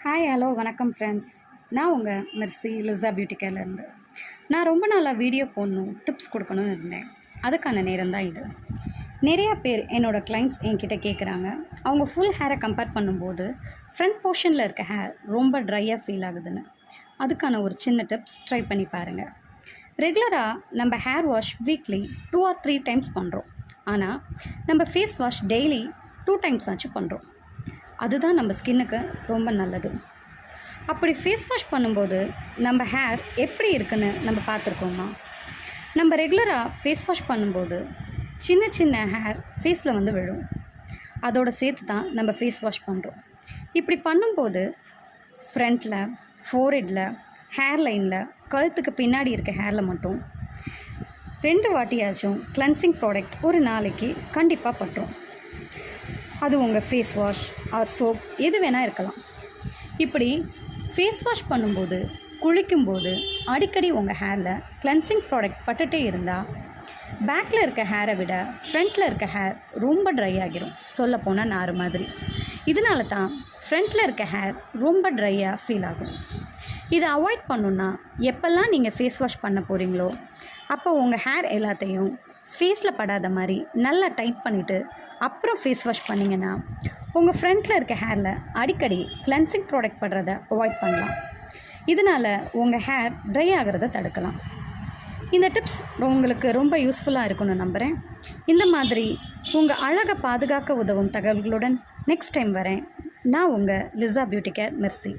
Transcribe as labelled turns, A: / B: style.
A: Hi hello வணக்கம் friends. நான் உங்கள் மெர்சி லிசா பியூட்டி கேர்லேருந்து. நான் ரொம்ப நாளாக வீடியோ போடணும், டிப்ஸ் கொடுக்கணும்னு இருந்தேன். அதுக்கான நேரம் தான் இது. நிறையா பேர் என்னோடய கிளைண்ட்ஸ் என்கிட்ட கேட்குறாங்க, அவங்க ஃபுல் ஹேரை கம்பேர் பண்ணும்போது ஃப்ரண்ட் போர்ஷனில் இருக்க ஹேர் ரொம்ப ட்ரையாக ஃபீல் ஆகுதுன்னு. அதுக்கான ஒரு சின்ன டிப்ஸ் ட்ரை பண்ணி பாருங்கள். ரெகுலராக நம்ம hair wash weekly 2 or 3 times பண்ணுறோம். ஆனால் நம்ம ஃபேஸ் வாஷ் டெய்லி 2 டைம்ஸ் ஆச்சு பண்ணுறோம். அதுதான் நம்ம ஸ்கின்னுக்கு ரொம்ப நல்லது. அப்படி ஃபேஸ் வாஷ் பண்ணும்போது நம்ம ஹேர் எப்படி இருக்குன்னு நம்ம பார்த்துருக்கோமா? நம்ம ரெகுலராக ஃபேஸ் வாஷ் பண்ணும்போது சின்ன சின்ன ஹேர் ஃபேஸில் வந்து விழும். அதோடு சேர்த்து தான் நம்ம ஃபேஸ் வாஷ் பண்ணுறோம். இப்படி பண்ணும்போது ஃப்ரண்ட்டில், ஃபோர்ஹெட்டில், ஹேர் லைனில், கழுத்துக்கு பின்னாடி இருக்க ஹேரில் மட்டும் 2 வாட்டியாச்சும் கிளென்சிங் ப்ராடக்ட் ஒரு நாளைக்கு கண்டிப்பாக பட்டுரும். அது உங்கள் ஃபேஸ் வாஷ் ஆர் சோப் எது வேணால் இருக்கலாம். இப்படி ஃபேஸ் வாஷ் பண்ணும்போது, குளிக்கும்போது அடிக்கடி உங்கள் ஹேரில் கிளென்சிங் ப்ராடக்ட் பட்டுகிட்டே இருந்தால் பேக்கில் இருக்க ஹேரை விட ஃப்ரண்ட்டில் இருக்க ஹேர் ரொம்ப ட்ரை ஆகிரும். சொல்லப்போனால் நார் மாதிரி. இதனால தான் ஃப்ரண்ட்டில் இருக்க ஹேர் ரொம்ப ட்ரையாக ஃபீல் ஆகும். இதை அவாய்ட் பண்ணணுன்னா எப்போல்லாம் நீங்கள் ஃபேஸ் வாஷ் பண்ண போகிறீங்களோ அப்போ உங்கள் ஹேர் எல்லாத்தையும் ஃபேஸில் படாத மாதிரி நல்லா டைட் பண்ணிவிட்டு அப்புறம் ஃபேஸ் வாஷ் பண்ணிங்கன்னா உங்கள் ஃப்ரண்ட்டில் இருக்க ஹேரில் அடிக்கடி கிளென்சிங் ப்ராடக்ட் படுறதை அவாய்ட் பண்ணலாம். இதனால் உங்கள் ஹேர் ட்ரை ஆகிறத தடுக்கலாம். இந்த டிப்ஸ் உங்களுக்கு ரொம்ப யூஸ்ஃபுல்லாக இருக்கும்னு நம்புகிறேன். இந்த மாதிரி உங்கள் அழகை பாதுகாக்க உதவும் தகவல்களுடன் நெக்ஸ்ட் டைம் வரேன். நான் உங்கள் லிசா பியூட்டி கேர் மெர்சி.